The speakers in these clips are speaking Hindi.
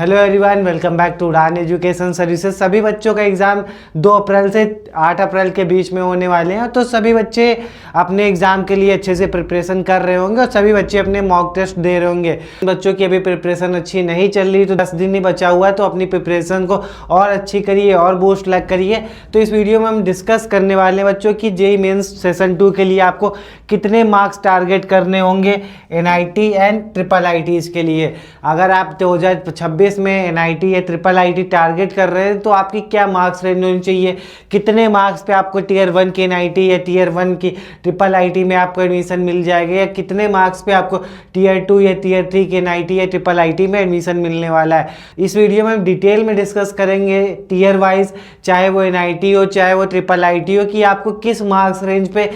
Hello everyone, welcome back to Udaan education services. सभी बच्चों का एग्ज़ाम 2 अप्रैल से 8 अप्रैल के बीच में होने वाले हैं, तो सभी बच्चे अपने एग्ज़ाम के लिए अच्छे से प्रिपरेशन कर रहे होंगे और सभी बच्चे अपने मॉक टेस्ट दे रहे होंगे। बच्चों की अभी प्रिपरेशन अच्छी नहीं चल रही तो 10 दिन ही बचा हुआ है, तो अपनी प्रिपरेशन को और अच्छी करिए और बूस्ट लग करिए। तो इस वीडियो में हम डिस्कस करने वाले हैं बच्चों की जेईई मेंस सेशन 2 के लिए आपको कितने मार्क्स टारगेट करने होंगे NIT एंड IIITs के लिए। अगर आप 2026 में NIT या IIIT टारगेट कर रहे हैं तो आपकी क्या मार्क्स रेंज होनी चाहिए, कितने मार्क्स पे आपको टियर 1 की NIT या टियर 1 की IIIT में आपको एडमिशन मिल जाएगा, या कितने मार्क्स पे आपको टियर 2 या टियर 3 के NIT या IIIT में एडमिशन मिलने वाला है। इस वीडियो में हम डिटेल में डिस्कस करेंगे टियर वाइज, चाहे वो NIT हो चाहे वो IIIT हो, कि आपको किस मार्क्स रेंज पे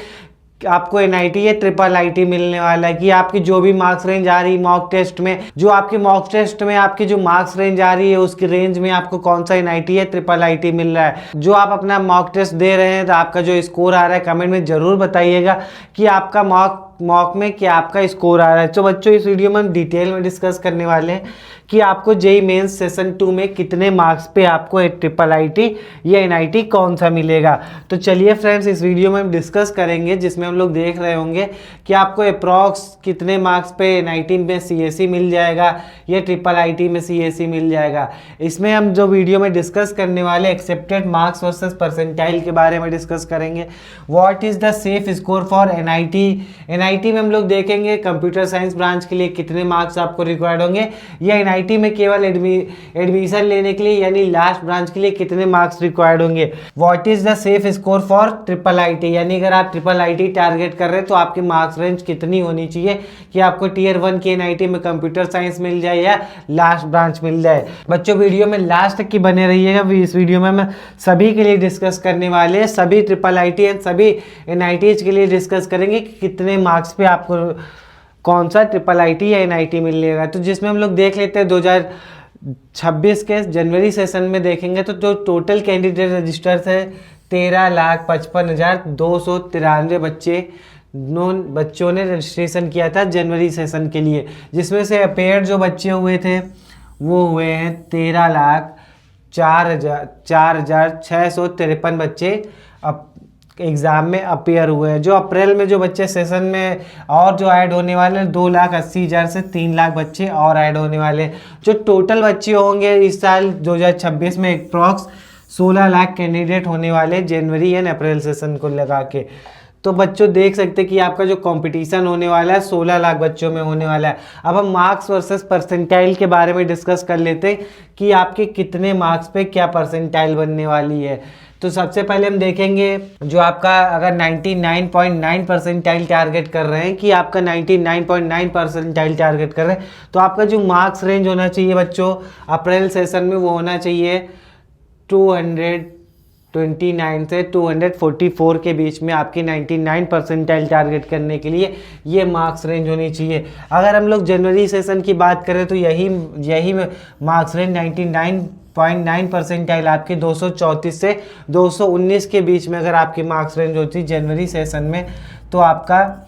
आपको NIT या IIIT मिलने वाला है, कि आपकी जो भी मार्क्स रेंज आ रही मॉक टेस्ट में, जो आपकी मॉक टेस्ट में आपकी जो मार्क्स रेंज आ रही है उसकी रेंज में आपको कौन सा NIT या IIIT मिल रहा है। जो आप अपना मॉक टेस्ट दे रहे हैं तो आपका जो स्कोर आ रहा है कमेंट में ज़रूर बताइएगा कि आपका मॉक में क्या आपका स्कोर आ रहा है। तो बच्चों इस वीडियो में हम डिटेल में डिस्कस करने वाले हैं कि आपको जेईई मेंस सेशन 2 में कितने मार्क्स पे आपको IIIT या NIT कौन सा मिलेगा। तो चलिए फ्रेंड्स, इस वीडियो में हम डिस्कस करेंगे जिसमें हम लोग देख रहे होंगे कि आपको अप्रॉक्स कितने मार्क्स पे NIT में CSE मिल जाएगा या IIIT में CSE मिल जाएगा। इसमें हम जो वीडियो में डिस्कस करने वाले एक्सेप्टेड मार्क्स वर्सेस परसेंटाइल के बारे में डिस्कस करेंगे। What is the safe score for NIT में हम लोग देखेंगे कंप्यूटर साइंस ब्रांच के लिए कितने मार्क्स आपको रिक्वायर्ड होंगे, या NIT में केवल एडमिशन लेने के लिए यानी लास्ट ब्रांच के लिए कितने मार्क्स रिक्वायर्ड होंगे। What is the safe score for IIIT, यानी अगर आप IIIT टारगेट कर रहे हैं तो आपकी मार्क्स रेंज कितनी होनी चाहिए कि आपको टियर 1 की NIT में कंप्यूटर साइंस मिल जाए या लास्ट ब्रांच मिल जाए। बच्चों वीडियो में लास्ट तक की बने रहिएगा। इस वीडियो में हम सभी के लिए डिस्कस करने वाले हैं, सभी IIIT एंड सभी NITs के लिए डिस्कस करेंगे कि कितने मार्क्स पे आपको कौन सा IIIT या NIT मिलेगा। तो जिसमें हम लोग देख लेते हैं 2026 के जनवरी सेशन में देखेंगे तो जो टोटल कैंडिडेट रजिस्टर थे 13,55,293 बच्चों ने रजिस्ट्रेशन किया था जनवरी सेशन के लिए, जिसमें से अपेयर जो बच्चे हुए थे वो हुए हैं 13,04,653 बच्चे एग्ज़ाम में अपेयर हुए हैं। जो अप्रैल में जो बच्चे सेशन में और जो ऐड होने वाले हैं 2,80,000 से 3 लाख बच्चे और ऐड होने वाले हैं। जो टोटल बच्चे होंगे इस साल 2026 में अप्रॉक्स 16 लाख कैंडिडेट होने वाले जनवरी एंड अप्रैल सेशन को लगा के। तो बच्चों देख सकते हैं कि आपका जो कंपटीशन होने वाला है 16 लाख बच्चों में होने वाला है। अब हम मार्क्स वर्सेस परसेंटाइल के बारे में डिस्कस कर लेते हैं कि आपके कितने मार्क्स पे क्या परसेंटाइल बनने वाली है। तो सबसे पहले हम देखेंगे जो आपका अगर 99.9 परसेंटाइल टारगेट कर रहे हैं, कि आपका 99.9 परसेंटाइल टारगेट कर रहे हैं, तो आपका जो मार्क्स रेंज होना चाहिए बच्चों अप्रैल सेशन में वो होना चाहिए 229 से 244 के बीच में। आपकी 99 परसेंटाइल टारगेट करने के लिए ये मार्क्स रेंज होनी चाहिए। अगर हम लोग जनवरी सेशन की बात करें तो यही मार्क्स रेंज 99.9 परसेंटाइल आपकी 234 से 219 के बीच में अगर आपकी मार्क्स रेंज होती जनवरी सेशन में तो आपका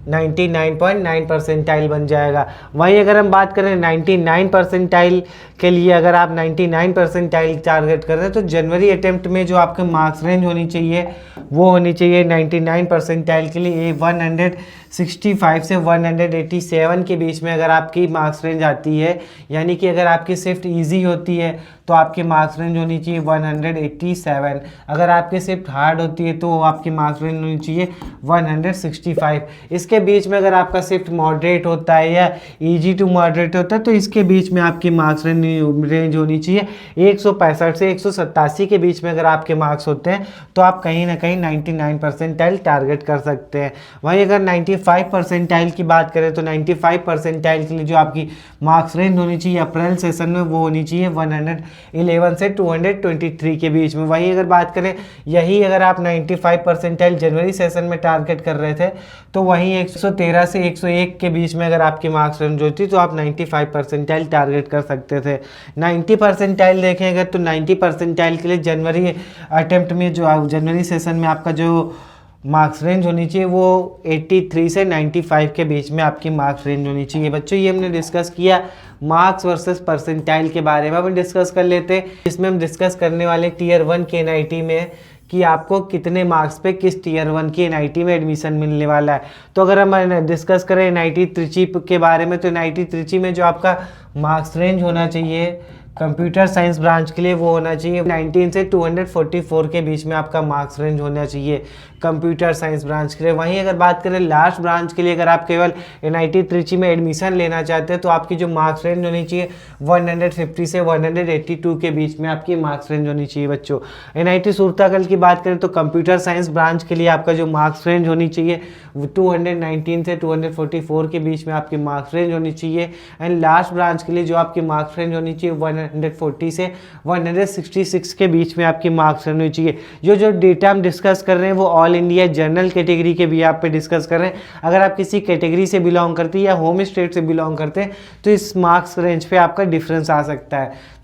99.9 परसेंटाइल बन जाएगा। वहीं अगर हम बात करें 99 परसेंटाइल के लिए, अगर आप 99 परसेंटाइल टारगेट कर रहे हैं तो जनवरी अटेम्प्ट में जो आपके मार्क्स रेंज होनी चाहिए वो होनी चाहिए 99 परसेंटाइल के लिए 165 से 187 के बीच में अगर आपकी मार्क्स रेंज आती है, यानी कि अगर आपकी शिफ्ट ईजी होती है तो आपकी मार्क्स रेंज होनी चाहिए 187। अगर आपकी शिफ्ट हार्ड होती है तो आपकी मार्क्स रेंज होनी चाहिए 165। इसके बीच में अगर आपका शिफ्ट मॉडरेट होता है या इजी टू मॉडरेट होता है तो इसके बीच में आपकी मार्क्स रेंज होनी चाहिए 165 से 187 के बीच में। अगर आपके मार्क्स होते हैं तो आप कहीं ना कहीं 99 परसेंटाइल टारगेट कर सकते हैं। वहीं अगर 95 परसेंटाइल की बात करें तो 95 परसेंटाइल के लिए जो आपकी मार्क्स रेंज होनी चाहिए अप्रैल सेशन में वो होनी चाहिए 111 से 223 के बीच में। वहीं अगर बात करें यही अगर आप 95 परसेंटाइल जनवरी सेशन में टारगेट कर रहे थे तो वहीं 113 से 101 के बीच में अगर आपकी मार्क्स रेंज होती तो आप 95 परसेंटाइल टारगेट कर सकते थे। 90 परसेंटाइल देखेंगे तो 90 परसेंटाइल के लिए जनवरी अटेम्प्ट में जो जनवरी सेशन में आपका जो मार्क्स रेंज होनी चाहिए वो 83 से 95 के बीच में आपकी मार्क्स रेंज होनी चाहिए। बच्चों ये हमने डिस्कस किया मार्क्स वर्सेस परसेंटाइल के बारे में हम डिस्कस कर लेते हैं। इसमें हम डिस्कस करने वाले टीयर 1 के एनआईटी में कि आपको कितने मार्क्स पे किस टीयर 1 की एनआईटी में एडमिशन मिलने वाला है। तो अगर हम डिस्कस करें एनआईटी त्रिची के बारे में, तो एनआईटी त्रिची में जो आपका मार्क्स रेंज होना चाहिए कंप्यूटर साइंस ब्रांच के लिए वो होना चाहिए 19 से 244 के बीच में आपका मार्क्स रेंज होना चाहिए कंप्यूटर साइंस ब्रांच के लिए। वहीं अगर बात करें लास्ट ब्रांच के लिए, अगर आप केवल एनआईटी त्रिची में एडमिशन लेना चाहते हैं तो आपकी जो मार्क्स रेंज होनी चाहिए 150 से 182 के बीच में आपकी मार्क्स रेंज होनी चाहिए बच्चों। एनआईटी सूरतागल की बात करें तो कंप्यूटर साइंस ब्रांच के लिए आपका जो मार्क्स रेंज होनी चाहिए 219 से 244 के बीच में आपकी मार्क्स रेंज होनी चाहिए। एंड लास्ट ब्रांच के लिए जो आपकी मार्क्स रेंज होनी चाहिए 140 से 166 के बीच में आपकी मार्क्स होनी चाहिए। जो डेटा हम डिस्कस कर रहे हैं वो ऑल इंडिया जनरल कैटेगरी के भी आप पे डिस्कस कर रहे हैं। अगर आप किसी कैटेगरी से बिलोंग करते हैं या होम स्टेट से बिलोंग करते हैं तो इस मार्क्स रेंज पे आपका डिफरेंस आ सकता है।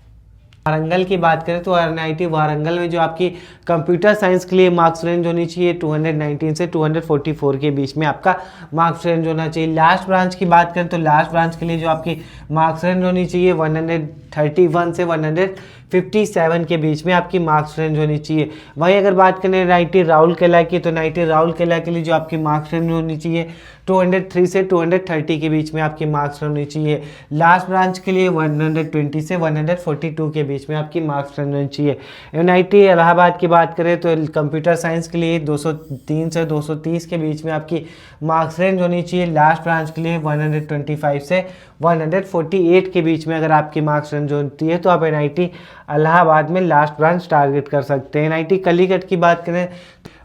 वारंगल की बात करें तो एनआईटी वारंगल में जो आपकी कंप्यूटर साइंस के लिए मार्क्स रेंज होनी चाहिए 219 से 244 के बीच में आपका मार्क्स रेंज होना चाहिए। लास्ट ब्रांच की बात करें तो लास्ट ब्रांच के लिए जो आपकी मार्क्स रेंज होनी चाहिए 131 से 157 के बीच में आपकी मार्क्स रेंज होनी चाहिए। वहीं अगर बात करें एनआईटी राउरकेला की, तो एनआईटी राउरकेला के लिए जो आपकी मार्क्स रेंज होनी चाहिए 203 से 230 के बीच में आपकी मार्क्स होनी चाहिए। लास्ट ब्रांच के लिए 120 से 142 के बीच में आपकी मार्क्स होनी चाहिए। एनआईटी इलाहाबाद की बात करें तो कंप्यूटर साइंस के लिए 203 से 230 के बीच में आपकी मार्क्स रेंज होनी चाहिए। लास्ट ब्रांच के लिए 125 से 148 के बीच में अगर आपकी मार्क्स रेंज होती है तो आप एनआईटी इलाहाबाद में लास्ट ब्रांच टारगेट कर सकते हैं। एनआईटी कलीकट की बात करें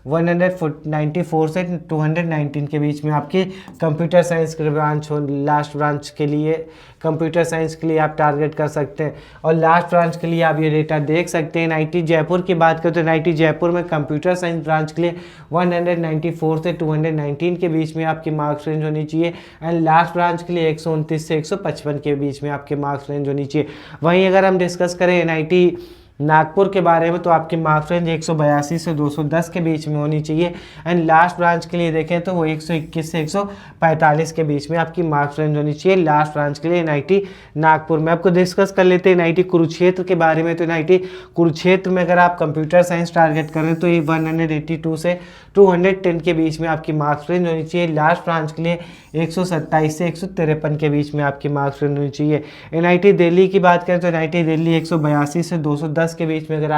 194 से 219 के बीच में आपकी कंप्यूटर साइंस की ब्रांच हो। लास्ट ब्रांच के लिए कंप्यूटर साइंस के लिए आप टारगेट कर सकते हैं और लास्ट ब्रांच के लिए आप ये डेटा देख सकते हैं। एनआईटी जयपुर की बात करें तो एनआईटी जयपुर में कंप्यूटर साइंस ब्रांच के लिए 194 से 219 के बीच में आपकी मार्क्स रेंज होनी चाहिए एंड लास्ट ब्रांच के लिए 129 से 155 के बीच में आपके मार्क्स रेंज होनी चाहिए। वहीं अगर हम डिस्कस करें एनआईटी नागपुर के बारे में तो आपकी मार्क्स रेंज 182 से 210 के बीच में होनी चाहिए एंड लास्ट ब्रांच के लिए देखें तो वो 121 से 145 के बीच में आपकी मार्क्स रेंज होनी चाहिए लास्ट ब्रांच के लिए एनआईटी नागपुर में। आपको डिस्कस कर लेते हैं एनआईटी कुरुक्षेत्र के बारे में। तो एनआईटी कुरुक्षेत्र में अगर आप कंप्यूटर साइंस टारगेट करें तो ये 182 से 210 के बीच में आपकी मार्क्स रेंज होनी चाहिए। लास्ट ब्रांच के लिए 127 से 153 के बीच में आपकी मार्क्स रेंज होनी चाहिए। एनआईटी दिल्ली की बात करें तो एनआईटी दिल्ली 182 से 210 के बीच में अगर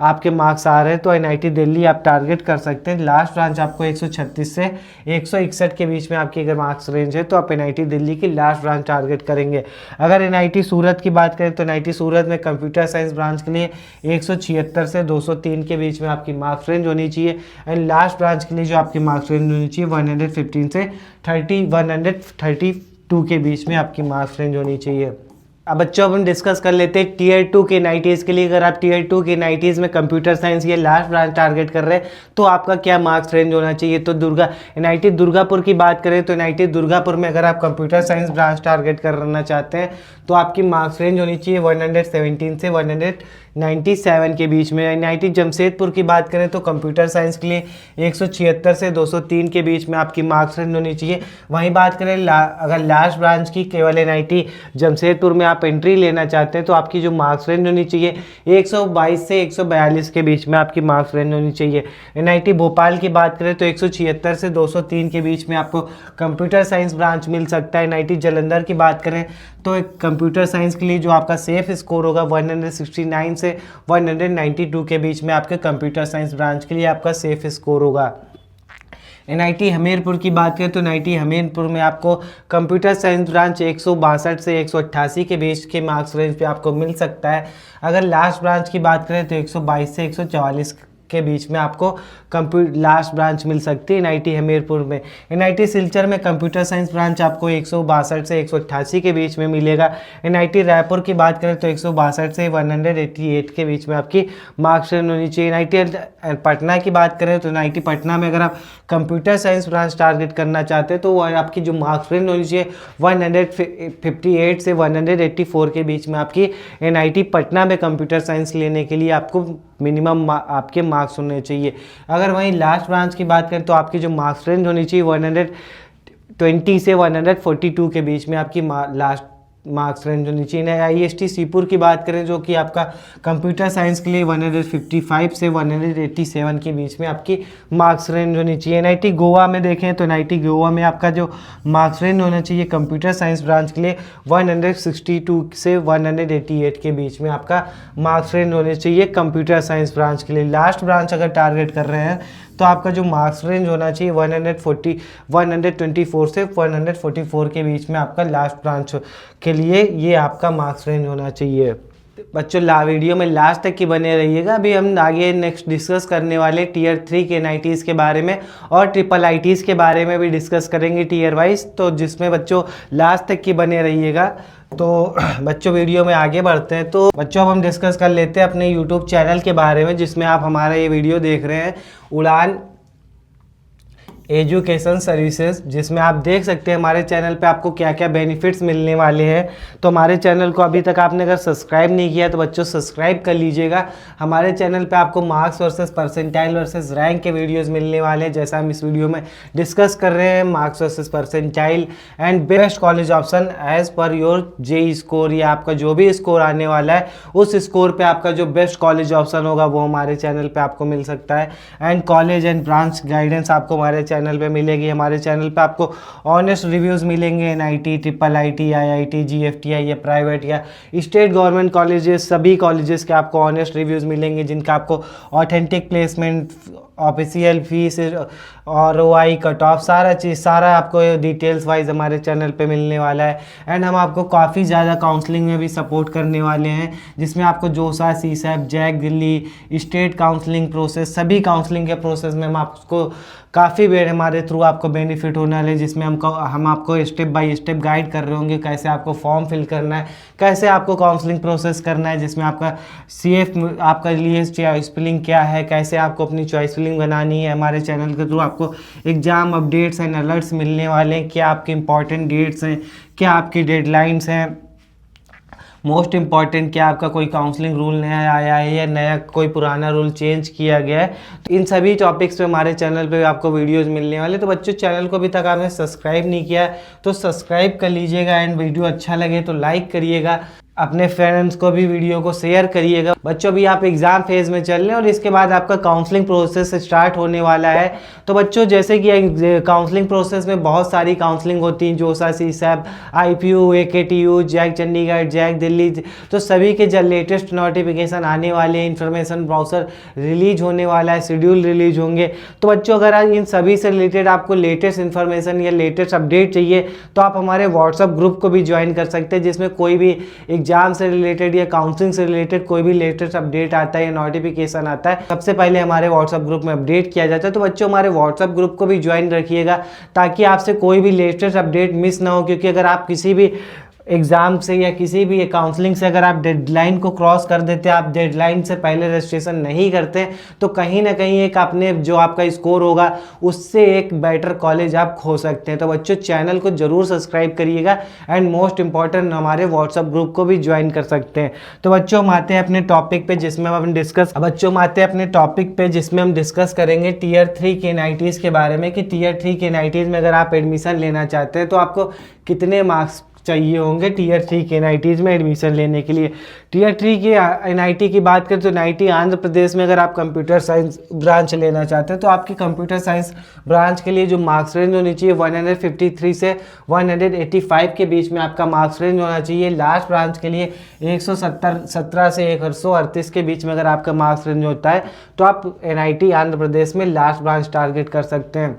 आपके मार्क्स आ रहे हैं तो एनआईटी दिल्ली आप टारगेट कर सकते हैं। लास्ट ब्रांच आपको 136 से 161 के बीच में आपकी अगर मार्क्स रेंज है तो आप एनआईटी दिल्ली की लास्ट ब्रांच टारगेट करेंगे। अगर एनआईटी सूरत की बात करें तो एनआईटी सूरत में कंप्यूटर साइंस ब्रांच के लिए 176 से 203 के बीच में आपकी मार्क्स रेंज होनी चाहिए एंड लास्ट ब्रांच के लिए जो आपकी मार्क्स रेंज होनी चाहिए 115 से 132 के बीच में आपकी मार्क्स रेंज होनी चाहिए। अब बच्चों अब हम डिस्कस कर लेते हैं टीयर 2 के एनआईटीज़ के लिए। अगर आप टीयर 2 के एनआईटीज़ में कंप्यूटर साइंस या लास्ट ब्रांच टारगेट कर रहे हैं तो आपका क्या मार्क्स रेंज होना चाहिए। तो एनआईटी दुर्गापुर की बात करें तो एनआईटी दुर्गापुर में अगर आप कंप्यूटर साइंस ब्रांच टारगेट करना चाहते हैं तो आपकी मार्क्स रेंज होनी चाहिए 117 से 197 के बीच में। एनआईटी जमशेदपुर की बात करें तो कंप्यूटर साइंस के लिए 176 से 203 के बीच में आपकी मार्क्स रेंज होनी चाहिए। वहीं बात करें अगर लास्ट ब्रांच की केवल एनआईटी जमशेदपुर में आप एंट्री लेना चाहते हैं तो आपकी जो मार्क्स रेंज होनी चाहिए 122 से 142 के बीच में आपकी मार्क्स रेंज होनी चाहिए। एनआईटी भोपाल की बात करें तो 176 से 203 के बीच में आपको कंप्यूटर साइंस ब्रांच मिल सकता है। एनआईटी जालंधर की बात करें तो एक कंप्यूटर साइंस के लिए जो आपका सेफ स्कोर होगा 169 से 192 के बीच में आपके कंप्यूटर साइंस ब्रांच के लिए आपका सेफ स्कोर होगा। एनआईटी हमीरपुर की बात करें तो एनआईटी हमीरपुर में आपको कंप्यूटर साइंस ब्रांच 162 से 188 के बीच के मार्क्स रेंज पे आपको मिल सकता है। अगर लास्ट ब्रांच की बात करें तो 122 से 144 के बीच में आपको लास्ट ब्रांच मिल सकती है एनआईटी हमीरपुर में। एनआईटी सिलचर में कंप्यूटर साइंस ब्रांच आपको 162 से 188 के बीच में मिलेगा। एनआईटी रायपुर की बात करें तो 162 से 188 के बीच में आपकी मार्क्स रेंज होनी चाहिए। एनआईटी पटना की बात करें तो एनआईटी पटना में अगर आप कंप्यूटर साइंस ब्रांच टारगेट करना चाहते हैं तो वो आपकी जो मार्क्स रेंज होनी चाहिए 158 से 184 के बीच में आपकी एनआईटी पटना में कंप्यूटर साइंस लेने के लिए आपको मिनिमम आपके मार्क्स होने चाहिए। अगर वहीं लास्ट ब्रांच की बात करें तो आपकी जो मार्क्स रेंज होनी चाहिए 120 से 142 के बीच में आपकी लास्ट मार्क्स रेंज होनी चाहिए। IST सीपुर की बात करें जो कि आपका कंप्यूटर साइंस के लिए 155 से 187 के बीच में आपकी मार्क्स रेंज होनी चाहिए। NIT गोवा में देखें तो NIT गोवा में आपका जो मार्क्स रेंज होना चाहिए कंप्यूटर साइंस ब्रांच के लिए 162 से 188 के बीच में आपका मार्क्स रेंज होने चाहिए कंप्यूटर साइंस ब्रांच के लिए। लास्ट ब्रांच अगर टारगेट कर रहे हैं तो आपका जो मार्क्स रेंज होना चाहिए 124 से 144 के बीच में आपका लास्ट ब्रांच के लिए ये आपका मार्क्स रेंज होना चाहिए। बच्चों वीडियो में लास्ट तक की बने रहिएगा। अभी हम आगे नेक्स्ट डिस्कस करने वाले टियर 3 के NITs के बारे में और ट्रिपल ITs के बारे में भी डिस्कस करेंगे टियर वाइज, तो जिसमें बच्चों लास्ट तक की बने रहिएगा। तो बच्चों वीडियो में आगे बढ़ते हैं। तो बच्चों अब हम डिस्कस कर लेते हैं अपने यूट्यूब चैनल के बारे में जिसमें आप हमारा ये वीडियो देख रहे हैं, उड़ान एजुकेशन सर्विसेज, जिसमें आप देख सकते हैं हमारे चैनल पे आपको क्या क्या बेनिफिट्स मिलने वाले हैं। तो हमारे चैनल को अभी तक आपने अगर सब्सक्राइब नहीं किया तो बच्चों सब्सक्राइब कर लीजिएगा। हमारे चैनल पे आपको marks versus percentile versus rank के वीडियोस मिलने वाले हैं, जैसा हम इस वीडियो में डिस्कस कर रहे हैं, marks versus percentile and best college option as per your JEE score. या आपका जो भी स्कोर आने वाला है उस स्कोर पर आपका जो बेस्ट कॉलेज ऑप्शन होगा वो हमारे चैनल पर आपको मिल सकता है। And college and branch guidance आपको हमारे चैनल पे मिलेगी। हमारे चैनल पे आपको ऑनेस्ट रिव्यूज़ मिलेंगे NIT, triple IIT, IIT, GFTI या प्राइवेट या स्टेट गवर्नमेंट कॉलेजेस, सभी कॉलेजेस के आपको ऑनेस्ट रिव्यूज़ मिलेंगे जिनका आपको ऑथेंटिक प्लेसमेंट, ऑफिशियल फीस और OI कट ऑफ सारा आपको डिटेल्स वाइज हमारे चैनल पे मिलने वाला है। एंड हम आपको काफ़ी ज़्यादा काउंसलिंग में भी सपोर्ट करने वाले हैं, जिसमें आपको JoSAA, CSAP, JAC Delhi, state counselling process, सभी काउंसलिंग के प्रोसेस में हम आपको काफ़ी बेर हमारे थ्रू आपको बेनिफिट होने वाले हैं, जिसमें हम आपको स्टेप बाय स्टेप गाइड कर रहे होंगे कैसे आपको फॉर्म फिल करना है, कैसे आपको काउंसलिंग प्रोसेस करना है, जिसमें आपका CF आपका लिए चॉइस फिलिंग क्या है, कैसे आपको अपनी चॉइस फिलिंग बनानी है। हमारे चैनल के थ्रू आपको एग्जाम अपडेट्स एंड अलर्ट्स मिलने वाले हैं, क्या आपके इंपॉर्टेंट डेट्स हैं, क्या आपकी डेडलाइंस हैं, मोस्ट इंपॉर्टेंट क्या आपका कोई काउंसलिंग रूल नया आया है या नया कोई पुराना रूल चेंज किया गया है। तो इन सभी टॉपिक्स पे हमारे चैनल पे आपको वीडियोस मिलने वाले। तो बच्चों चैनल को अभी तक आपने सब्सक्राइब नहीं किया है तो सब्सक्राइब कर लीजिएगा। एंड वीडियो अच्छा लगे तो लाइक करिएगा, अपने फ्रेंड्स को भी वीडियो को शेयर करिएगा। बच्चों अभी आप एग्जाम फेज में चल रहे हैं और इसके बाद आपका काउंसलिंग प्रोसेस स्टार्ट होने वाला है। तो बच्चों जैसे कि काउंसलिंग प्रोसेस में बहुत सारी काउंसलिंग होती हैं, जोसा, CSAP, IPU, AKTU, JAC Chandigarh, JAC Delhi, तो सभी के जब लेटेस्ट नोटिफिकेशन आने वाले हैं, इन्फॉर्मेशन ब्राउज़र रिलीज होने वाला है, शेड्यूल रिलीज होंगे। तो बच्चों अगर इन सभी से रिलेटेड आपको लेटेस्ट इन्फॉर्मेशन या लेटेस्ट अपडेट चाहिए तो आप हमारे व्हाट्सअप ग्रुप को भी ज्वाइन कर सकते हैं, जिसमें कोई भी एग्जाम से रिलेटेड या काउंसलिंग से रिलेटेड कोई भी लेटेस्ट अपडेट आता है या नोटिफिकेशन आता है सबसे पहले हमारे व्हाट्सएप ग्रुप में अपडेट किया जाता है। तो बच्चों हमारे व्हाट्सएप ग्रुप को भी ज्वाइन रखिएगा ताकि आपसे कोई भी लेटेस्ट अपडेट मिस ना हो, क्योंकि अगर आप किसी भी एग्ज़ाम से या किसी भी काउंसलिंग से अगर आप डेडलाइन को क्रॉस कर देते हैं, आप डेडलाइन से पहले रजिस्ट्रेशन नहीं करते तो कहीं ना कहीं एक आपने जो आपका स्कोर होगा उससे एक बेटर कॉलेज आप खो सकते हैं। तो बच्चों चैनल को जरूर सब्सक्राइब करिएगा एंड मोस्ट इंपॉर्टेंट हमारे व्हाट्सएप ग्रुप को भी ज्वाइन कर सकते हैं। तो बच्चों हम आते हैं अपने टॉपिक पे जिसमें हम डिस्कस करेंगे टीयर 3 के NITs के बारे में कि टीयर 3 के NITs में अगर आप एडमिशन लेना चाहते हैं तो आपको कितने मार्क्स चाहिए होंगे टीयर 3 के NITs में एडमिशन लेने के लिए। टीयर 3 के NIT की बात करें तो NIT आंध्र प्रदेश में अगर आप कंप्यूटर साइंस ब्रांच लेना चाहते हैं तो आपकी कंप्यूटर साइंस ब्रांच के लिए जो मार्क्स रेंज होनी चाहिए 153 से 185 के बीच में आपका मार्क्स रेंज होना चाहिए। लास्ट ब्रांच के लिए 117 से 138 के बीच में अगर आपका मार्क्स रेंज होता है तो आप NIT आंध्र प्रदेश में लास्ट ब्रांच टारगेट कर सकते हैं।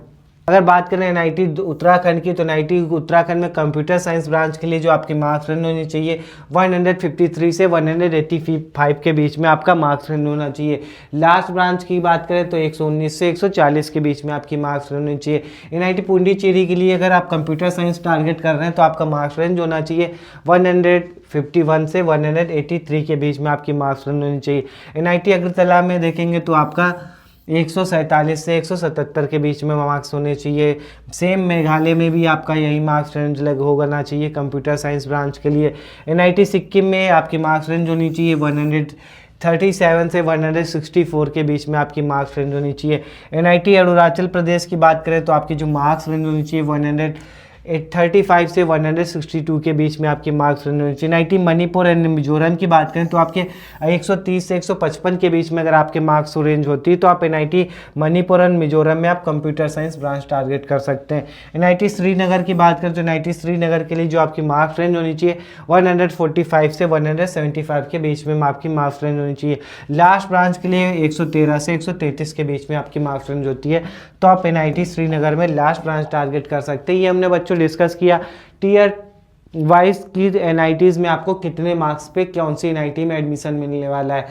अगर बात करें NIT उत्तराखंड की तो NIT उत्तराखंड में कंप्यूटर साइंस ब्रांच के लिए जो आपकी मार्क्स रेंज होनी चाहिए 153 से 185 के बीच में आपका मार्क्स रेंज होना चाहिए। लास्ट ब्रांच की बात करें तो 119 से 140 के बीच में आपकी मार्क्स रेंज होनी चाहिए। NIT पुडुचेरी के लिए अगर आप कंप्यूटर साइंस टारगेट कर रहे हैं तो आपका मार्क्स रेंज होना चाहिए 151 से 183 के बीच में आपकी मार्क्स रेंज होनी चाहिए। NIT अगरतला में देखेंगे तो आपका 147 से 177 के बीच में मार्क्स होने चाहिए। सेम मेघालय में भी आपका यही मार्क्स रेंज होना चाहिए कंप्यूटर साइंस ब्रांच के लिए। NIT सिक्किम में आपकी मार्क्स रेंज होनी चाहिए 137 से 164 के बीच में आपकी मार्क्स रेंज होनी चाहिए। NIT अरुणाचल प्रदेश की बात करें तो आपकी जो मार्क्स रेंज होनी चाहिए 35 से 162 के बीच में आपके मार्क्स रेंज होने चाहिए। NIT मणिपुर एंड मिजोरम की बात करें तो आपके 130 से 155 के बीच में अगर आपके मार्क्स रेंज होती है तो आप NIT मणिपुर एंड मिजोरम में आप कंप्यूटर साइंस ब्रांच टारगेट कर सकते हैं। NIT श्रीनगर की बात करें तो NIT श्रीनगर के लिए जो आपकी मार्क्स रेंज होनी चाहिए 145 से 175 के बीच में आपकी मार्क्स रेंज होनी चाहिए। लास्ट ब्रांच के लिए 113 से 133 के बीच में आपकी मार्क्स रेंज होती है, तो आप NIT श्रीनगर में लास्ट ब्रांच टारगेट कर सकते हैं। ये हमने बच्चों डिस्कस किया टीयर वाइज की NITs में आपको कितने मार्क्स पे कौन सी NIT में एडमिशन मिलने वाला है।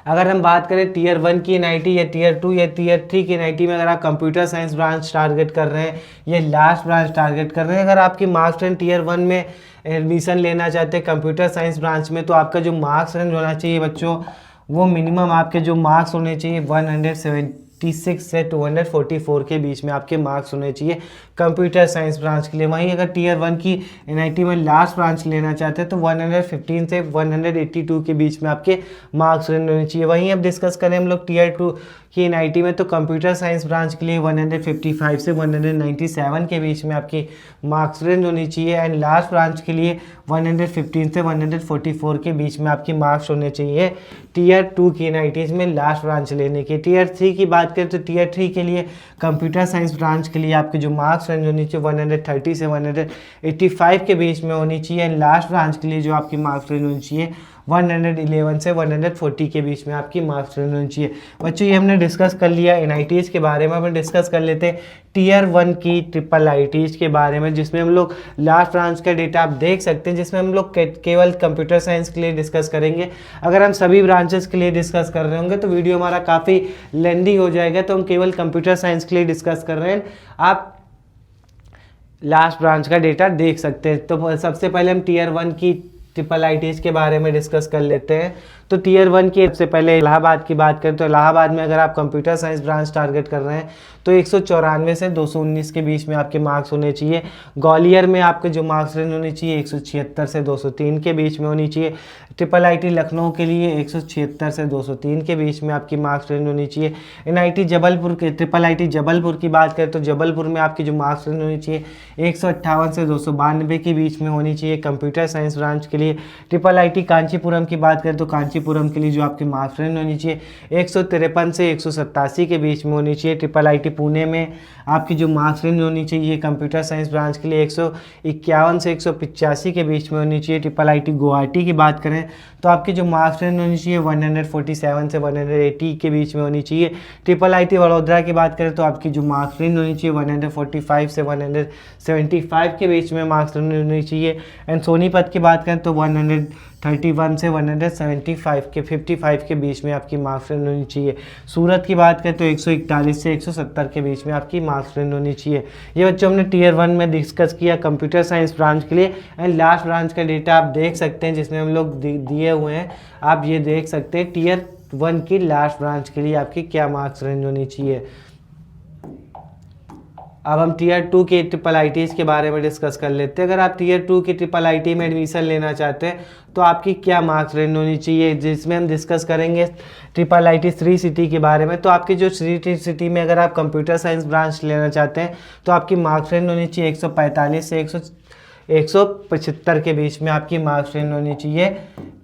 अगर हम बात करें टीयर 1 की NIT या टीयर 2 या टीयर 3 की NIT में अगर आप कंप्यूटर साइंस ब्रांच टारगेट कर रहे हैं या लास्ट ब्रांच टारगेट कर रहे हैं, अगर आपकी मार्क्स रेंज टीयर 1 में एडमिशन लेना चाहते हैं कंप्यूटर साइंस ब्रांच में, तो आपका जो मार्क्स रेंज होना चाहिए बच्चों वो मिनिमम आपके जो मार्क्स होने चाहिए 176 से 244 के बीच में आपके मार्क्स होने चाहिए कंप्यूटर साइंस ब्रांच के लिए। वहीं अगर टीयर 1 की NIT में लास्ट ब्रांच लेना चाहते हैं तो 115 से 182 के बीच में आपके मार्क्स रेंज होने चाहिए। वहीं अब डिस्कस करें हम लोग टीयर 2 की NIT में तो कंप्यूटर साइंस ब्रांच के लिए 155 से 197 के बीच में आपकी मार्क्स रेंज होनी चाहिए एंड लास्ट ब्रांच के लिए 115 से 144 के बीच में आपकी मार्क्स होने चाहिए टीयर 2 की NITs में लास्ट ब्रांच लेने के। टीयर 3 की बात करें तो टीयर 3 के लिए कंप्यूटर साइंस ब्रांच के लिए आपके जो मार्क्स रेंज होनी चाहिए 130 से 185 के बीच में होनी चाहिए एंड लास्ट ब्रांच के लिए जो आपकी मार्क्स रेंज होनी चाहिए 111 से 140 के बीच में आपकी मार्क्स रेंज होनी चाहिए। बच्चों ये हमने डिस्कस कर लिया NITs के बारे में। हम डिस्कस कर लेते हैं टीयर 1 की IITs के बारे में, जिसमें हम लोग लास्ट ब्रांच का डेटा आप देख सकते हैं, जिसमें हम लोग केवल कंप्यूटर साइंस के लिए डिस्कस करेंगे। अगर हम सभी ब्रांचेस के लिए डिस्कस कर रहे होंगे तो वीडियो हमारा काफ़ी लेंदी हो जाएगा, तो हम केवल कंप्यूटर साइंस के लिए डिस्कस कर रहे हैं। आप लास्ट ब्रांच का डेटा देख सकते हैं। तो सबसे पहले हम टीयर 1 की IITs के बारे में डिस्कस कर लेते हैं। तो टीयर 1 की सबसे पहले इलाहाबाद की बात करें तो इलाहाबाद में अगर आप कंप्यूटर साइंस ब्रांच टारगेट कर रहे हैं तो 194 से 219 के बीच में आपके मार्क्स होने चाहिए। ग्वालियर में आपके जो मार्क्स रेंज होनी चाहिए 176 से 203 के बीच में होनी चाहिए। IIT लखनऊ के लिए 176 से 203 के बीच में आपकी मार्क्स रेंज होनी चाहिए। NIT जबलपुर के IIT जबलपुर की बात करें तो जबलपुर में आपकी जो मार्क्स रेंज होनी चाहिए 158 से 292 के बीच में होनी चाहिए कंप्यूटर साइंस ब्रांच के लिए। IIT कांचीपुरम की बात करें तो कांचीपुरम के लिए जो आपकी मार्क्स रेंज होनी चाहिए 153 से 187 के बीच में होनी चाहिए। IIT पुणे में आपकी जो मार्क्स रेंज होनी चाहिए कंप्यूटर साइंस ब्रांच के लिए 151 से 185 के बीच में होनी चाहिए। IIT गुवाहाटी की बात करें तो आपकी जो मार्क्स रेंज होनी चाहिए 147 से 180 के बीच में होनी चाहिए। IIT वडोदरा की बात करें तो आपकी जो मार्क्स रेंज होनी चाहिए 145 से 175 के बीच में मार्क्स रेंज होनी चाहिए। एंड सोनीपत की बात करें तो 131 से 175 के 55 के बीच में आपकी मार्क्स रेंज होनी चाहिए। सूरत की बात करें तो 141 से 170 के बीच में आपकी मार्क्स रेंज होनी चाहिए। ये बच्चों हमने टीयर 1 में डिस्कस किया कंप्यूटर साइंस ब्रांच के लिए। एंड लास्ट ब्रांच का डेटा आप देख सकते हैं जिसमें हम लोग दिए हुए हैं, आप ये देख सकते हैं टीयर 1 की लास्ट ब्रांच के लिए आपकी क्या मार्क्स रेंज होनी चाहिए। अब हम टीयर 2 के IITs के बारे में डिस्कस कर लेते हैं। अगर आप टीयर 2 की IIT में एडमिशन लेना चाहते हैं तो आपकी क्या मार्क्स रेंज होनी चाहिए, जिसमें हम डिस्कस करेंगे IIT श्री सिटी के बारे में। तो आपकी जो श्री सिटी में अगर आप कंप्यूटर साइंस ब्रांच लेना चाहते हैं तो आपकी मार्क्स रेंज होनी चाहिए 145 से 175 के बीच में आपकी मार्क्स रेंज होनी चाहिए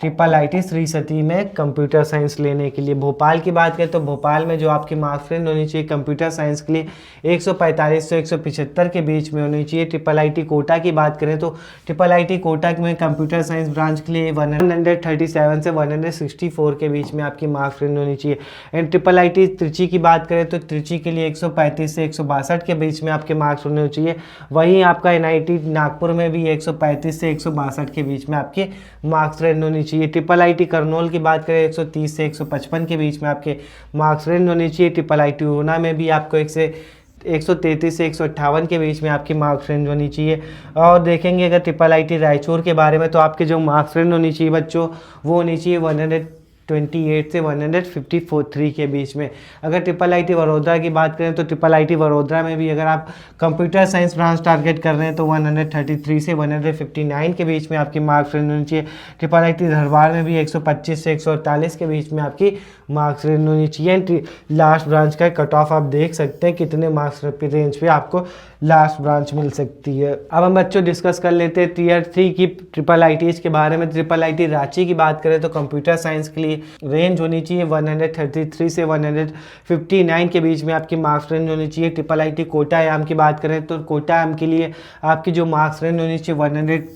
IIT श्री सिटी में कंप्यूटर साइंस लेने के लिए। भोपाल की बात करें तो भोपाल में जो आपकी मार्क्स रेंज होनी चाहिए कंप्यूटर साइंस के लिए 145 से 175 के बीच में होनी चाहिए। IIT कोटा की बात करें तो IIT कोटा में कंप्यूटर साइंस ब्रांच के लिए 137 से 164 के बीच में आपकी मार्क्स रेंज होनी चाहिए। एंड IIT त्रिची की बात करें तो त्रिची के लिए 135 से 162 के बीच में आपके मार्क्स होने चाहिए। वहीं आपका NIT नागपुर में भी 135 से 162 के बीच में आपके मार्क्स रेंज होनी चाहिए। IIT करनौल की बात करें 130 से 155 के बीच में आपके मार्क्स रेंज होनी चाहिए। IIT ऊना में भी आपको 133 से 158 के बीच में आपकी मार्क्स रेंज होनी चाहिए। और देखेंगे अगर IIT रायचूर के बारे में तो आपके जो मार्क्स रेंज होनी चाहिए बच्चों वो होनी चाहिए 128 से 153 के बीच में। अगर ट्रिपल आईटी वडोदरा की बात करें तो ट्रिपल आईटी वडोदरा में भी अगर आप कंप्यूटर साइंस ब्रांच टारगेट कर रहे हैं तो 133 से 159 के बीच में आपकी मार्क्स रेंज होनी चाहिए। ट्रिपल आईटी धारवाड़ में भी 125 से 148 के बीच में आपकी मार्क्स रेंज होनी चाहिए। लास्ट ब्रांच का कट ऑफ आप देख सकते हैं कितने मार्क्स रेंज पे आपको लास्ट ब्रांच मिल सकती है। अब हम बच्चों डिस्कस कर लेते हैं टीयर 3 की ट्रिपल आईटीज़ के बारे में। ट्रिपल आईटी रांची की बात करें तो कंप्यूटर साइंस के लिए रेंज होनी चाहिए 133 से 159 के बीच में आपकी मार्क्स रेंज होनी चाहिए। ट्रिपल आईटी कोटायाम की बात करें तो कोटायाम के लिए आपकी जो मार्क्स रेंज होनी चाहिए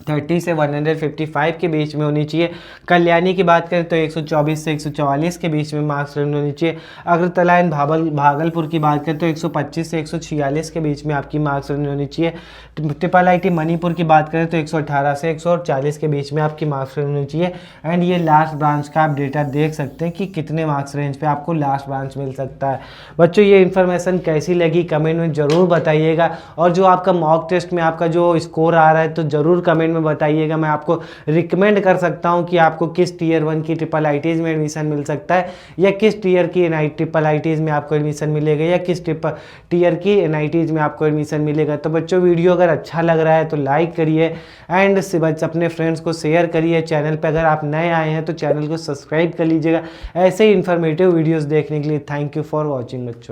130 से 155 के बीच में होनी चाहिए। कल्याणी की बात करें तो 124 से 144 के बीच में मार्क्स रेंज होनी चाहिए। अगरतला एंड भागलपुर की बात करें तो 125 से 146 के बीच में आपकी मार्क्स रेंज होनी चाहिए। ट्रिपल आईटी मणिपुर की बात करें तो 118 से 140 के बीच में आपकी मार्क्स रेंज होनी चाहिए। एंड ये लास्ट ब्रांच का आप डेटा देख सकते हैं कि कितने मार्क्स रेंज पे आपको लास्ट ब्रांच मिल सकता है। बच्चों ये इन्फॉर्मेशन कैसी लगी कमेंट में ज़रूर बताइएगा, और जो आपका मॉक टेस्ट में आपका जो स्कोर आ रहा है तो ज़रूर कमेंट में बताइएगा। मैं आपको रिकमेंड कर सकता हूं कि आपको किस टीयर 1 की ट्रिपल आईटीज़ में एडमिशन मिल सकता है, या किस टीयर की ट्रिपल आईटीज़ में आपको एडमिशन मिलेगा, या किस टीयर की एनआईटीज़ में आपको एडमिशन मिलेगा। तो बच्चों वीडियो अगर अच्छा लग रहा है तो लाइक करिए एंड अपने फ्रेंड्स को शेयर करिए। चैनल पर अगर आप नए आए हैं तो चैनल को सब्सक्राइब कर लीजिएगा ऐसे ही इन्फॉर्मेटिव वीडियोज़ देखने के लिए। थैंक यू फॉर वॉचिंग बच्चों।